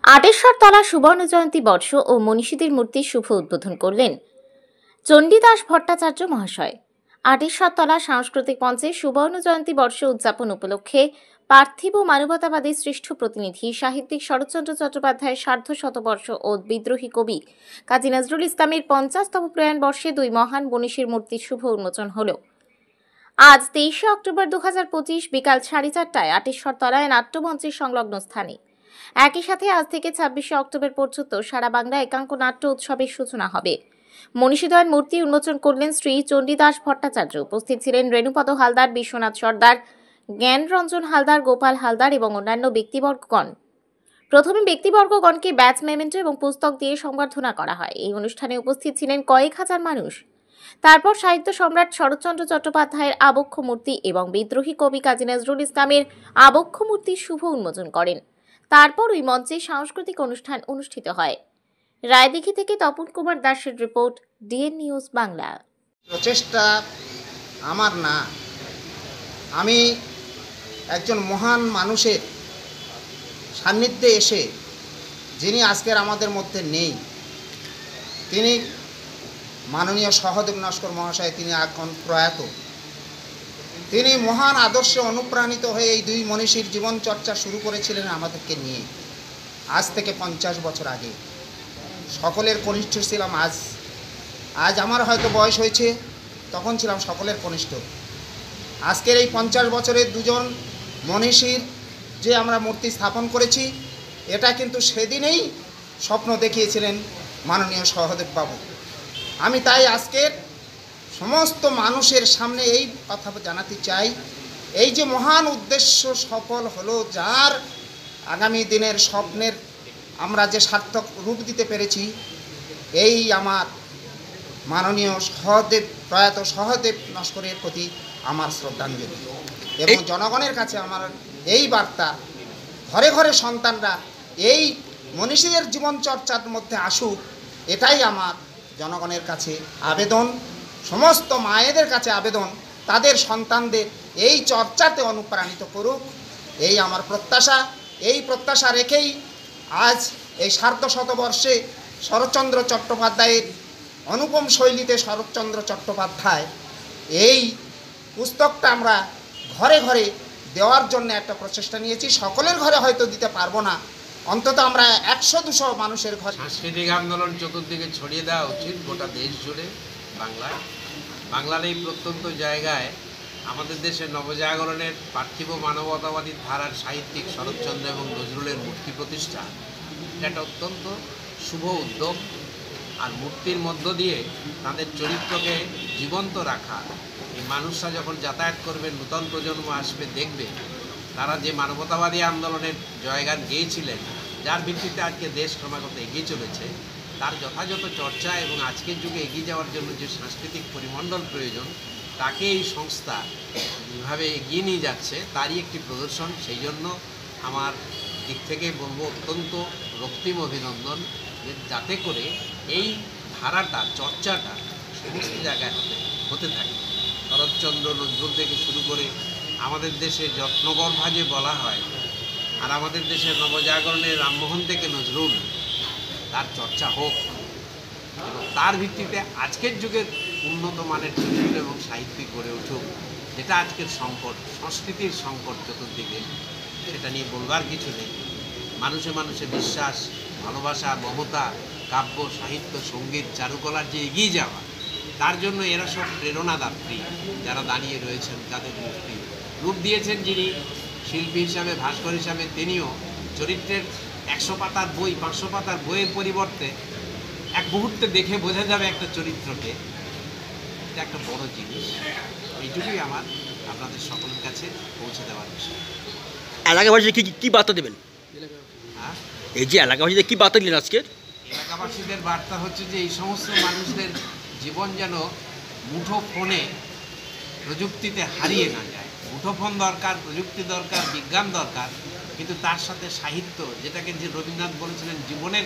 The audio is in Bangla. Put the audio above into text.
আটেশ্বরতলা সুবর্ণ জয়ন্তী বর্ষ ও মনীষীদের মূর্তির শুভ উদ্বোধন করলেন চণ্ডীদাস ভট্টাচার্য মহাশয়। আটেশ্বরতলা সাংস্কৃতিক মঞ্চে সুবর্ণ জয়ন্তী বর্ষ উদযাপন উপলক্ষে পার্থিব মানবতাবাদী শ্রেষ্ঠ প্রতিনিধি সাহিত্যিক শরৎচন্দ্র চট্টোপাধ্যায়ের সার্ধশতবর্ষ ও বিদ্রোহী কবি কাজী নজরুল ইসলামের 50তম প্রয়াণ বর্ষে দুই মহান মনীষীর মূর্তির শুভ উন্মোচন হল। আজ 23শে অক্টোবর 2025 বিকাল 4:30টায় আটেশ্বরতলায় নাট্যমঞ্চের সংলগ্ন স্থানে। একই সাথে আজ থেকে 26শে অক্টোবর পর্যন্ত সারা বাংলা একাঙ্ক নাট্য উৎসবের সূচনা হবে। মনীষীদ্বয়ের মূর্তি উন্মোচন করলেন শ্রী চণ্ডীদাস ভট্টাচার্য। উপস্থিত ছিলেন রেণুপদ হালদার, বিশ্বনাথ সর্দার, জ্ঞানরঞ্জন হালদার, গোপাল হালদার এবং অন্যান্য ব্যক্তিবর্গগণ। প্রথমে ব্যক্তিবর্গগণকে ব্যাচ, মেমেন্টো এবং পুস্তক দিয়ে সংবর্ধনা করা হয়। এই অনুষ্ঠানে উপস্থিত ছিলেন কয়েক হাজার মানুষ। তারপর সাহিত্য সম্রাট শরৎচন্দ্র চট্টোপাধ্যায়ের আবক্ষ মূর্তি এবং বিদ্রোহী কবি কাজী নজরুল ইসলামের আবক্ষ মূর্তির শুভ উন্মোচন করেন। তারপর ওই মঞ্চে সাংস্কৃতিক অনুষ্ঠান অনুষ্ঠিত হয়। রায়দিঘি থেকে তপন কুমার দাসের রিপোর্ট, ডিএন নিউজ বাংলা। প্রচেষ্টা আমার না, আমি একজন মহান মানুষের সান্নিধ্যে এসে, যিনি আজকের আমাদের মধ্যে নেই, তিনি মাননীয় সহদেব নস্কর মহাশয়, তিনি এখন প্রয়াত। তিনি মহান আদর্শে অনুপ্রাণিত হয়ে এই দুই মনীষীর জীবন চর্চা শুরু করেছিলেন আমাদেরকে নিয়ে, আজ থেকে 50 বছর আগে। সকলের কনিষ্ঠ ছিলাম। আজ আমার হয়তো বয়স হয়েছে, তখন ছিলাম সকলের কনিষ্ঠ। আজকের এই 50 বছরের দুজন মনীষীর যে আমরা মূর্তি স্থাপন করেছি, এটা কিন্তু সেদিনেই স্বপ্ন দেখিয়েছিলেন মাননীয় সহদেব বাবু। আমি তাই আজকের সমস্ত মানুষের সামনে এই কথা জানাতে চাই, এই যে মহান উদ্দেশ্য সফল হলো, যার আগামী দিনের স্বপ্নের আমরা যে সার্থক রূপ দিতে পেরেছি, এই আমার মাননীয় প্রয়াত সহদেব নস্করের প্রতি আমার শ্রদ্ধাঞ্জলি। এবং জনগণের কাছে আমার এই বার্তা, ঘরে ঘরে সন্তানরা এই মনীষীদের জীবন চর্চার মধ্যে আসুক, এটাই আমার জনগণের কাছে আবেদন, সমস্ত মায়েদের কাছে আবেদন, তাদের সন্তানদের এই চর্চাতে অনুপ্রাণিত করুক, এই আমার প্রত্যাশা। এই প্রত্যাশা রেখেই আজ এই সার্ধশতবর্ষে শরৎচন্দ্র চট্টোপাধ্যায়ের অনুপম শৈলীতে শরৎচন্দ্র চট্টোপাধ্যায় এই পুস্তকটা আমরা ঘরে ঘরে দেওয়ার জন্য একটা প্রচেষ্টা নিয়েছি। সকলের ঘরে হয়তো দিতে পারবো না, অন্তত আমরা 100-200 মানুষের ঘরে। সাংস্কৃতিক আন্দোলন চতুর্দিকে ছড়িয়ে দেওয়া উচিত, গোটা দেশ জুড়ে। বাংলার এই প্রত্যন্ত জায়গায় আমাদের দেশের নবজাগরণের পার্থিব মানবতাবাদী ধারার সাহিত্যিক শরৎচন্দ্র এবং নজরুলের মূর্তি প্রতিষ্ঠা, এটা একটা অত্যন্ত শুভ উদ্যোগ। আর মূর্তির মধ্য দিয়ে তাদের চরিত্রকে জীবন্ত রাখা, এই মানুষরা যখন যাতায়াত করবে, নূতন প্রজন্ম আসবে, দেখবে তারা যে মানবতাবাদী আন্দোলনের জয়গান গেয়েছিলেন, যার ভিত্তিতে আজকে দেশ ক্রমাগত এগিয়ে চলেছে, তার যথাযথ চর্চা এবং আজকের যুগে এগিয়ে যাওয়ার জন্য যে সাংস্কৃতিক পরিমণ্ডল প্রয়োজন, তাকে এই সংস্থা যেভাবে এগিয়ে নিয়ে যাচ্ছে তারই একটি প্রদর্শন। সেই জন্য আমার দিক থেকে বলবো অত্যন্ত রক্তিম অভিনন্দন, যাতে করে এই ধারাটা, চর্চাটা সমস্ত জায়গায় হতে থাকে। শরৎচন্দ্র, নজরুল থেকে শুরু করে আমাদের দেশে যত্নগর্ভা যে বলা হয়, আর আমাদের দেশের নবজাগরণের রামমোহন থেকে নজরুল, তার চর্চা হোক এবং তার ভিত্তিতে আজকের যুগের উন্নত মানের চরিত্র এবং সাহিত্যিক গড়ে উঠুক। যেটা আজকের সংকট, সংস্কৃতির সংকট চতুর্দিকে, সেটা নিয়ে বলবার কিছু নেই। মানুষে মানুষে বিশ্বাস, ভালোবাসা, মমতা, কাব্য, সাহিত্য, সঙ্গীত, চারুকলার যে এগিয়ে যাওয়া, তার জন্য এরা সব প্রেরণাদাত্রী যারা দাঁড়িয়ে রয়েছেন, যাদের মূর্তি রূপ দিয়েছেন যিনি শিল্পী হিসাবে, ভাস্কর হিসাবে, তিনিও চরিত্রের 100 পাতার বই, 500 পাতার বইয়ের পরিবর্তে এক মুহূর্তে দেখে বোঝা যাবে একটা চরিত্রকে। এটা একটা বড় জিনিস। এইটুকুই আমার আপনাদের সকলের কাছে পৌঁছে দেওয়ার বিষয়। এলাকাবাসীদের কি বার্তা দেবেন? হ্যাঁ, এই যে এলাকাবাসীদের কি বার্তা দিলেন আজকে? এলাকাবাসীদের বার্তা হচ্ছে যে এই সমস্ত মানুষদের জীবন যেন মুঠোফোনে, প্রযুক্তিতে হারিয়ে না যায়। মুঠোফোন দরকার, প্রযুক্তি দরকার, বিজ্ঞান দরকার, কিন্তু তার সাথে সাহিত্য, যেটাকে যে রবীন্দ্রনাথ বলেছিলেন জীবনের